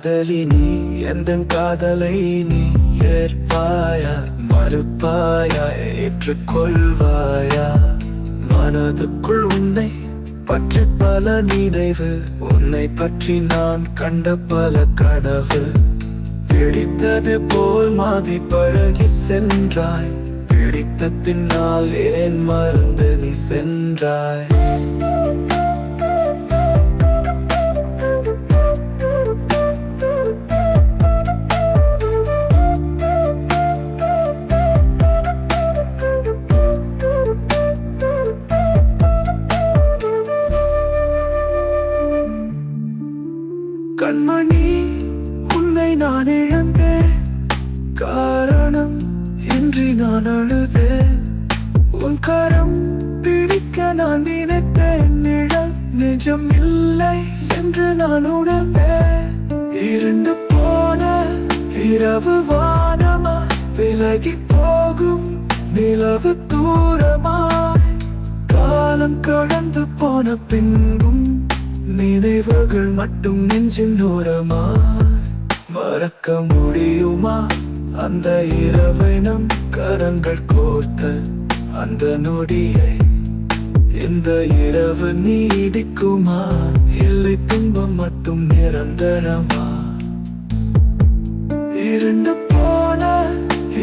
காதலி நீ எந்தன் காதலை நீ ஏற்பாயா மறுப்பாயா ஏற்றுக்கொள்வாயா? மனதுக்குள் உன்னை பற்றி பல நினைவு, உன்னை பற்றி நான் கண்ட பல கனவு. பிடித்தது போல் மாதி பழகி சென்றாய், பிடித்த பின்னால் ஏன் மறந்து நீ சென்றாய்? கண்மணி, உன்னை நான் இழந்தேன், காரணம் இன்றி நான் அழுதேன். உன் கரம் பிடிக்க நான் நினைத்தேன், நிழல் நிஜம் இல்லை என்று நான் உணர்ந்தேன். இருண்டு போன இரவு வானமா, விலகி போகும் நிலவு தூரமாய், காலம் கடந்து போன பின்பும் நினைவுகள் மட்டும் நெஞ்சின் ஓரமாய். மறக்க முடியுமா அந்த இரவை நம் கரங்கள் கோர்த்த அந்த நொடியை? இந்த இரவு நீடிக்குமா, இல்லை துன்பம் மட்டும் நிரந்தரமா? இருண்டு போன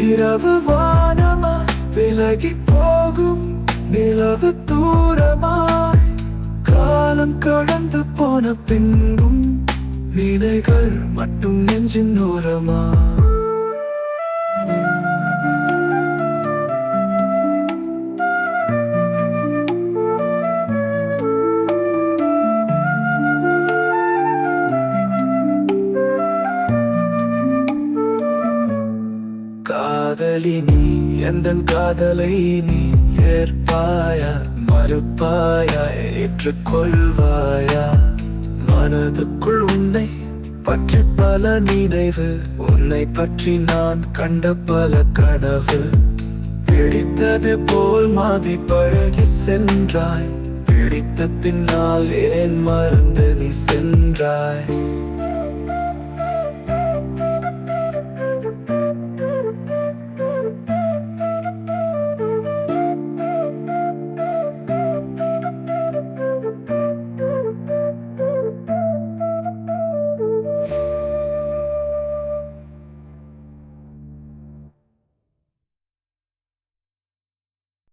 இரவு வானமா, விலகி போகும் நிலவு தூரமாய், காலம் கடந்து போன பின்பும் நினைகள் மட்டும் நெஞ்சின் ஓரமா? காதலி நீ எந்தன் காதலை நீ ஏற்பாயா மறுப்பாயா ஏற்றுக்கொள்வாயா? மனதுக்குள் உன்னை பற்றி பல நினைவு, உன்னை பற்றி நான் கண்ட பல கனவு. பிடித்தது போல் மாதி பழகி சென்றாய், பிடித்த பின்னால் ஏன் மறந்து நீ சென்றாய்?